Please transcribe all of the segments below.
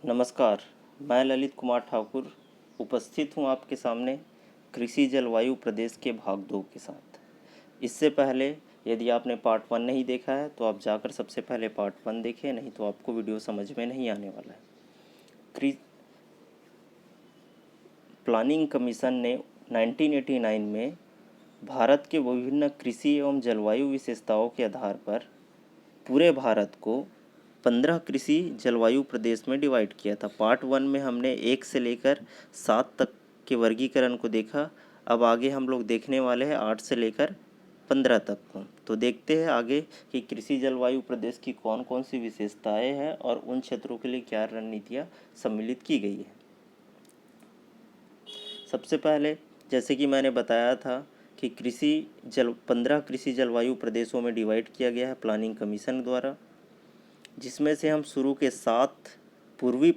नमस्कार, मैं ललित कुमार ठाकुर उपस्थित हूँ आपके सामने कृषि जलवायु प्रदेश के भाग 2 के साथ। इससे पहले यदि आपने पार्ट 1 नहीं देखा है तो आप जाकर सबसे पहले पार्ट 1 देखें, नहीं तो आपको वीडियो समझ में नहीं आने वाला है। प्लानिंग कमीशन ने 1989 में भारत के विभिन्न कृषि एवं जलवायु विशेषताओं के आधार पर पूरे भारत को 15 कृषि जलवायु प्रदेश में डिवाइड किया था। पार्ट 1 में हमने 1 से लेकर 7 तक के वर्गीकरण को देखा। अब आगे हम लोग देखने वाले हैं 8 से लेकर 15 तक को। तो देखते हैं आगे कि कृषि जलवायु प्रदेश की कौन कौन सी विशेषताएं हैं और उन क्षेत्रों के लिए क्या रणनीतियाँ सम्मिलित की गई है। सबसे पहले जैसे कि मैंने बताया था कि 15 कृषि जलवायु प्रदेशों में डिवाइड किया गया है प्लानिंग कमीशन द्वारा, जिसमें से हम शुरू के 7 पूर्वी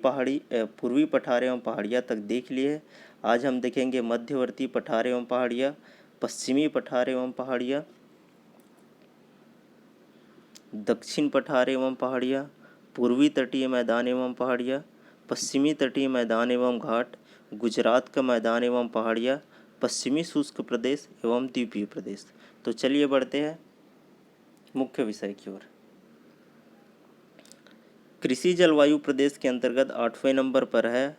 पठार एवं पहाड़ियाँ तक देख लिए हैं। आज हम देखेंगे मध्यवर्ती पठार एवं पहाड़ियाँ, पश्चिमी पठार एवं पहाड़ियाँ, दक्षिण पठार एवं पहाड़ियाँ, पूर्वी तटीय मैदान एवं पहाड़ियाँ, पश्चिमी तटीय मैदान एवं घाट, गुजरात का मैदान एवं पहाड़ियाँ, पश्चिमी शुष्क प्रदेश एवं द्वीपीय प्रदेश। तो चलिए बढ़ते हैं मुख्य विषय की ओर। कृषि जलवायु प्रदेश के अंतर्गत 8वें नंबर पर है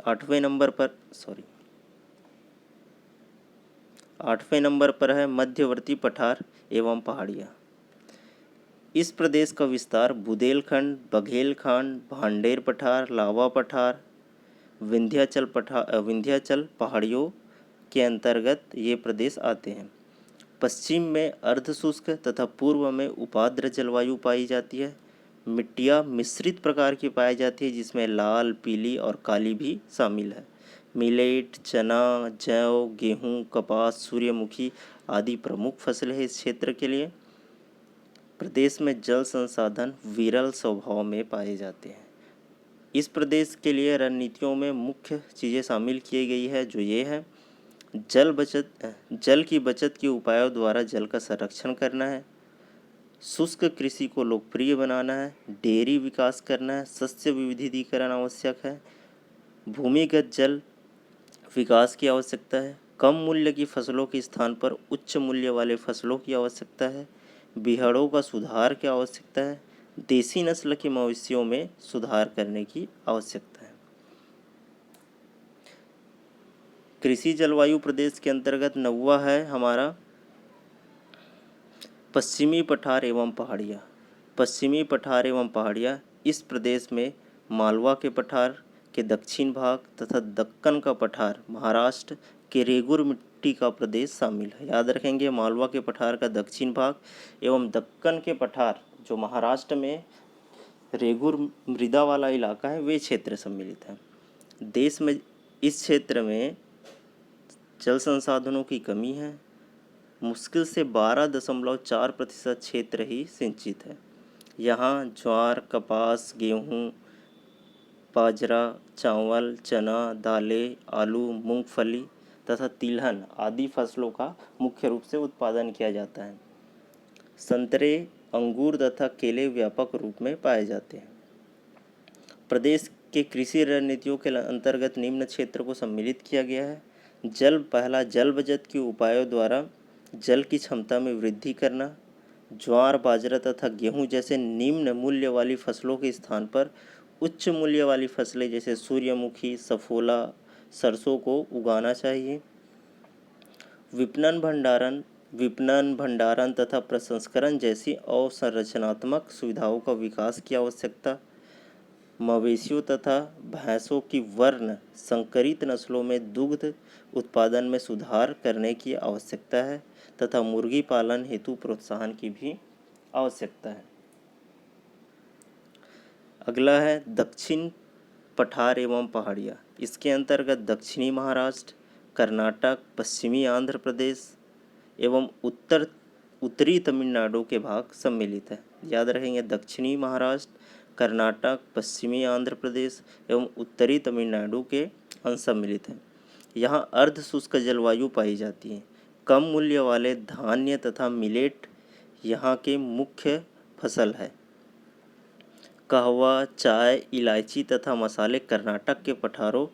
आठवें नंबर पर है मध्यवर्ती पठार एवं पहाड़ियाँ। इस प्रदेश का विस्तार बुंदेलखंड, बघेलखंड, भांडेर पठार, लावा पठार, विंध्याचल पहाड़ियों के अंतर्गत ये प्रदेश आते हैं। पश्चिम में अर्धशुष्क तथा पूर्व में उपाद्र जलवायु पाई जाती है। मिट्टियाँ मिश्रित प्रकार की पाई जाती है, जिसमें लाल, पीली और काली भी शामिल है। मिलेट, चना, जौ, गेहूँ, कपास, सूर्यमुखी आदि प्रमुख फसलें हैं इस क्षेत्र के लिए। प्रदेश में जल संसाधन विरल स्वभाव में पाए जाते हैं। इस प्रदेश के लिए रणनीतियों में मुख्य चीज़ें शामिल की गई है, जो ये है जल की बचत के उपायों द्वारा जल का संरक्षण करना है, शुष्क कृषि को लोकप्रिय बनाना है, डेयरी विकास करना है, शस्य विविधीकरण आवश्यक है, भूमिगत जल विकास की आवश्यकता है, कम मूल्य की फसलों के स्थान पर उच्च मूल्य वाले फसलों की आवश्यकता है, बिहड़ों का सुधार की आवश्यकता है, देसी नस्ल के मवेशियों में सुधार करने की आवश्यकता है। कृषि जलवायु प्रदेश के अंतर्गत 9वां है हमारा पश्चिमी पठार एवं पहाड़ियाँ। पश्चिमी पठार एवं पहाड़ियाँ इस प्रदेश में मालवा के पठार के दक्षिण भाग तथा दक्कन का पठार महाराष्ट्र के रेगुर मिट्टी का प्रदेश शामिल है। याद रखेंगे, मालवा के पठार का दक्षिण भाग एवं दक्कन के पठार जो महाराष्ट्र में रेगुर मृदा वाला इलाका है, वे क्षेत्र सम्मिलित हैं। देश में इस क्षेत्र में जल संसाधनों की कमी है। मुश्किल से 12.4% क्षेत्र ही सिंचित है। यहाँ ज्वार, कपास, गेहूँ, बाजरा, चावल, चना, दालें, आलू, मूंगफली तथा तिलहन आदि फसलों का मुख्य रूप से उत्पादन किया जाता है। संतरे, अंगूर तथा केले व्यापक रूप में पाए जाते हैं। प्रदेश के कृषि रणनीतियों के अंतर्गत निम्न क्षेत्र को सम्मिलित किया गया है। पहला, जल बचत के उपायों द्वारा जल की क्षमता में वृद्धि करना। ज्वार, बाजरा तथा गेहूं जैसे निम्न मूल्य वाली फसलों के स्थान पर उच्च मूल्य वाली फसलें जैसे सूर्यमुखी, सफोला, सरसों को उगाना चाहिए। विपणन भंडारण तथा प्रसंस्करण जैसी अवसंरचनात्मक सुविधाओं का विकास की आवश्यकता। मवेशियों तथा भैंसों की वर्ण संकरित नस्लों में दुग्ध उत्पादन में सुधार करने की आवश्यकता है तथा मुर्गी पालन हेतु प्रोत्साहन की भी आवश्यकता है। अगला है दक्षिण पठार एवं पहाड़ियाँ। इसके अंतर्गत दक्षिणी महाराष्ट्र, कर्नाटक, पश्चिमी आंध्र प्रदेश एवं उत्तरी तमिलनाडु के भाग सम्मिलित है। याद रहेंगे, दक्षिणी महाराष्ट्र, कर्नाटक, पश्चिमी आंध्र प्रदेश एवं उत्तरी तमिलनाडु के अंश सम्मिलित हैं। यहाँ अर्ध शुष्क जलवायु पाई जाती है। कम मूल्य वाले धान्य तथा मिलेट यहाँ के मुख्य फसल है। कहवा, चाय, इलायची तथा मसाले कर्नाटक के पठारों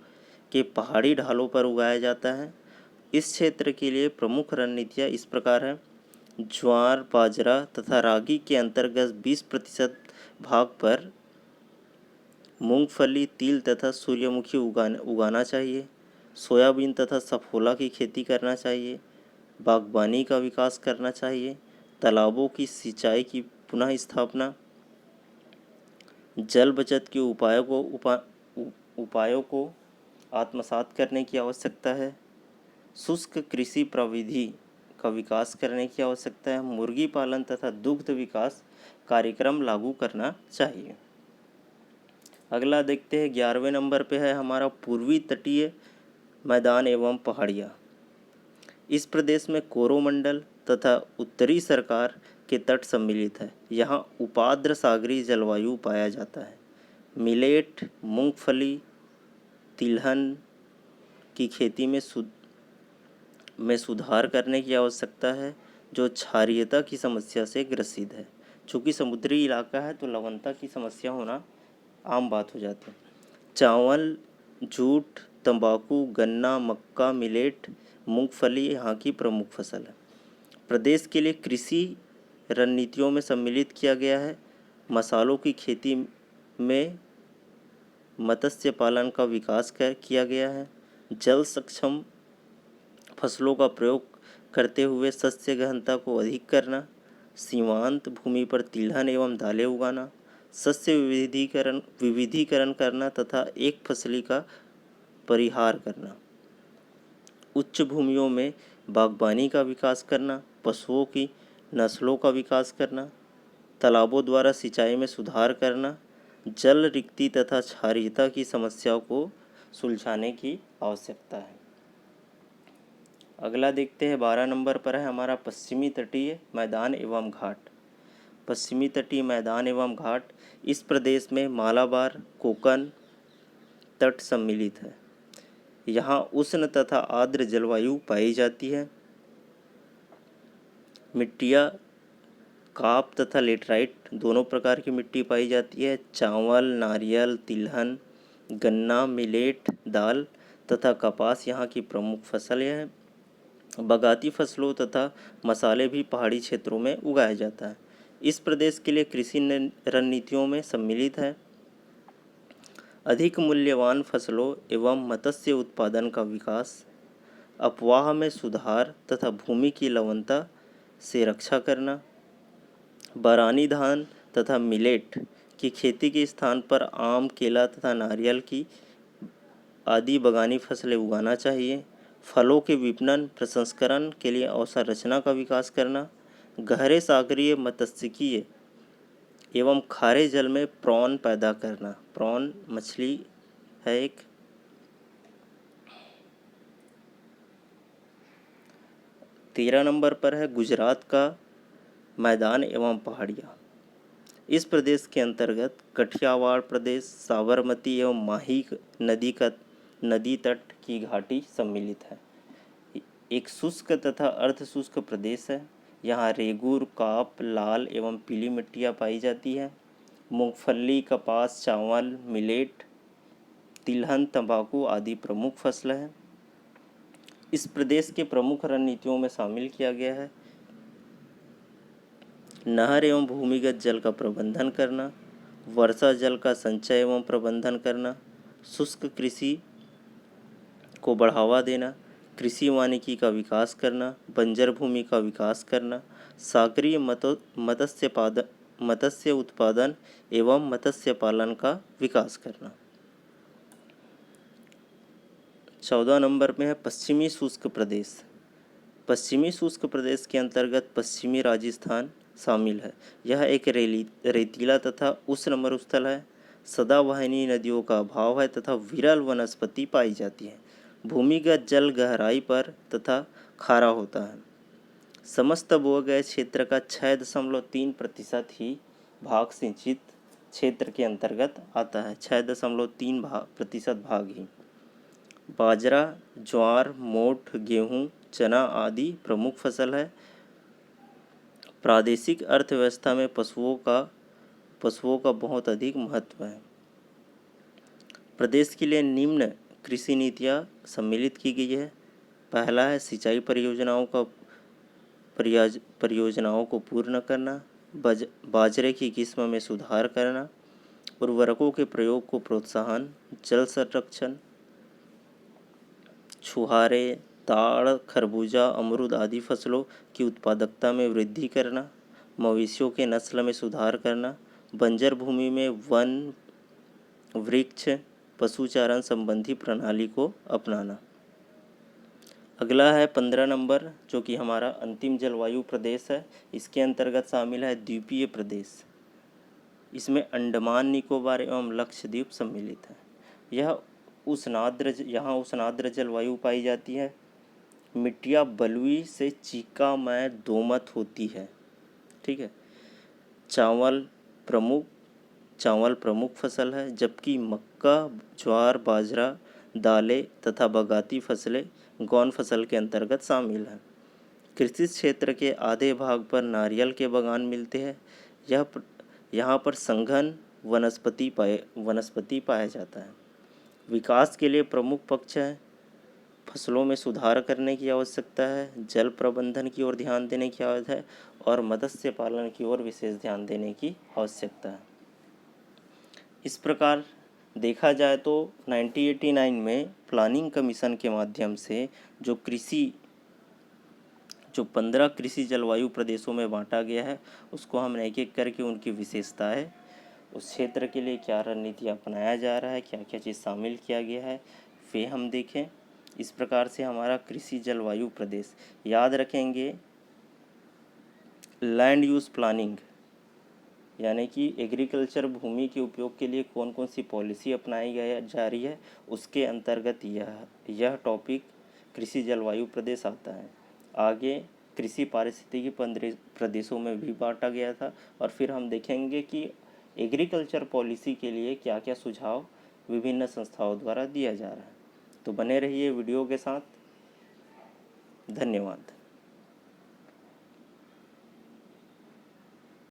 के पहाड़ी ढालों पर उगाया जाता है। इस क्षेत्र के लिए प्रमुख रणनीतियाँ इस प्रकार हैं। ज्वार, बाजरा तथा रागी के अंतर्गत 20% भाग पर मूंगफली, तिल तथा सूर्यमुखी उगाना चाहिए। सोयाबीन तथा सफोला की खेती करना चाहिए। बागवानी का विकास करना चाहिए। तालाबों की सिंचाई की पुनः स्थापना, जल बचत के उपायों को आत्मसात करने की आवश्यकता है। शुष्क कृषि प्रविधि का विकास करने की आवश्यकता है। मुर्गी पालन तथा दुग्ध विकास कार्यक्रम लागू करना चाहिए। अगला देखते हैं, 11वें नंबर पे है हमारा पूर्वी तटीय मैदान एवं पहाड़ियाँ। इस प्रदेश में कोरोमंडल तथा उत्तरी सरकार के तट सम्मिलित है। यहाँ उपाद्र सागरीय जलवायु पाया जाता है। मिलेट, मूंगफली, तिलहन की खेती में सुधार करने की आवश्यकता है, जो क्षारीयता की समस्या से ग्रसित है। चूँकि समुद्री इलाका है तो लवणता की समस्या होना आम बात हो जाती है। चावल, जूट, तंबाकू, गन्ना, मक्का, मिलेट, मूंगफली यहाँ की प्रमुख फसल है। प्रदेश के लिए कृषि रणनीतियों में सम्मिलित किया गया है। मसालों की खेती में मत्स्य पालन का विकास किया गया है। जल सक्षम फसलों का प्रयोग करते हुए शस्य गहनता को अधिक करना, सीमांत भूमि पर तिलहन एवं दालें उगाना, शस्य विविधीकरण करना तथा एक फसली का परिहार करना, उच्च भूमियों में बागवानी का विकास करना, पशुओं की नस्लों का विकास करना, तालाबों द्वारा सिंचाई में सुधार करना, जल रिक्ति तथा क्षारीयता की समस्याओं को सुलझाने की आवश्यकता है। अगला देखते हैं, 12 नंबर पर है हमारा पश्चिमी तटीय मैदान एवं घाट। पश्चिमी तटीय मैदान एवं घाट, इस प्रदेश में मालाबार, कोकन तट सम्मिलित है। यहाँ उष्ण तथा आर्द्र जलवायु पाई जाती है। मिट्टियाँ काप तथा लेटराइट दोनों प्रकार की मिट्टी पाई जाती है। चावल, नारियल, तिलहन, गन्ना, मिलेट, दाल तथा कपास यहाँ की प्रमुख फसलें हैं। बागाती फसलों तथा मसाले भी पहाड़ी क्षेत्रों में उगाया जाता है। इस प्रदेश के लिए कृषि रणनीतियों में सम्मिलित है। अधिक मूल्यवान फसलों एवं मत्स्य उत्पादन का विकास, अपवाह में सुधार तथा भूमि की लवणता से रक्षा करना, बारानी धान तथा मिलेट की खेती के स्थान पर आम, केला तथा नारियल की आदि बागानी फसलें उगाना चाहिए। फलों के विपणन प्रसंस्करण के लिए अवसंरचना का विकास करना, गहरे सागरीय मत्स्यिकीय एवं खारे जल में प्रॉन पैदा करना। प्रॉन मछली है एक। 13 नंबर पर है गुजरात का मैदान एवं पहाड़ियाँ। इस प्रदेश के अंतर्गत कठियावाड़ प्रदेश, साबरमती एवं माही नदी तट की घाटी सम्मिलित है। एक शुष्क तथा अर्ध शुष्क प्रदेश है। यहाँ रेगूर, काप, लाल एवं पीली मिट्टियाँ पाई जाती है। मूंगफली, कपास, चावल, मिलेट, तिलहन, तंबाकू आदि प्रमुख फसलें हैं। इस प्रदेश के प्रमुख रणनीतियों में शामिल किया गया है नहर एवं भूमिगत जल का प्रबंधन करना, वर्षा जल का संचय एवं प्रबंधन करना, शुष्क कृषि को बढ़ावा देना, कृषि वानिकी का विकास करना, बंजर भूमि का विकास करना, सागरीय मत्स्य उत्पादन एवं मत्स्य पालन का विकास करना। 14 नंबर में है पश्चिमी शुष्क प्रदेश। पश्चिमी शुष्क प्रदेश के अंतर्गत पश्चिमी राजस्थान शामिल है। यह एक रेतीला तथा उष्ण मरुस्थल है। सदाबहानी नदियों का अभाव है तथा विरल वनस्पति पाई जाती है। भूमिगत जल गहराई पर तथा खारा होता है। समस्त बोए गए क्षेत्र का 6.3% ही भाग सिंचित क्षेत्र के अंतर्गत आता है। 6.3% भाग ही। बाजरा, ज्वार, मोठ, गेहूँ, चना आदि प्रमुख फसल है। प्रादेशिक अर्थव्यवस्था में पशुओं का बहुत अधिक महत्व है। प्रदेश के लिए निम्न कृषि नीतियाँ सम्मिलित की गई है। पहला है सिंचाई परियोजनाओं को पूर्ण करना, बाजरे की किस्म में सुधार करना, उर्वरकों के प्रयोग को प्रोत्साहन, जल संरक्षण, छुहारे, ताड़, खरबूजा, अमरूद आदि फसलों की उत्पादकता में वृद्धि करना, मवेशियों के नस्ल में सुधार करना, बंजर भूमि में वन, वृक्ष, पशुचारण संबंधी प्रणाली को अपनाना। अगला है 15 नंबर, जो कि हमारा अंतिम जलवायु प्रदेश है। इसके अंतर्गत शामिल है द्वीपीय प्रदेश। इसमें अंडमान निकोबार एवं लक्षद्वीप सम्मिलित है। यहाँ उष्णाद्र जलवायु पाई जाती है। मिट्टियाँ बलुई से चीकामय दोमट होती है। ठीक है। चावल प्रमुख फसल है, जबकि मक्का, ज्वार, बाजरा, दालें तथा बागाती फसलें गौण फसल के अंतर्गत शामिल हैं। कृषि क्षेत्र के आधे भाग पर नारियल के बागान मिलते हैं। यहाँ पर संघन वनस्पति पाया जाता है। विकास के लिए प्रमुख पक्ष है फसलों में सुधार करने की आवश्यकता है, जल प्रबंधन की ओर ध्यान देने की आवश्यकता है और मत्स्य पालन की ओर विशेष ध्यान देने की आवश्यकता है। इस प्रकार देखा जाए तो 1989 में प्लानिंग कमीशन के माध्यम से जो 15 कृषि जलवायु प्रदेशों में बांटा गया है, उसको हमने एक एक करके उनकी विशेषताएं, उस क्षेत्र के लिए क्या रणनीति अपनाया जा रहा है, क्या क्या चीज़ शामिल किया गया है, वे हम देखें। इस प्रकार से हमारा कृषि जलवायु प्रदेश, याद रखेंगे लैंड यूज़ प्लानिंग, यानी कि एग्रीकल्चर भूमि के उपयोग के लिए कौन कौन सी पॉलिसी अपनाई जा रही है, उसके अंतर्गत यह टॉपिक कृषि जलवायु प्रदेश आता है। आगे कृषि पारिस्थितिकी प्रदेशों में भी बांटा गया था, और फिर हम देखेंगे कि एग्रीकल्चर पॉलिसी के लिए क्या क्या सुझाव विभिन्न संस्थाओं द्वारा दिया जा रहा है। तो बने रहिए वीडियो के साथ। धन्यवाद।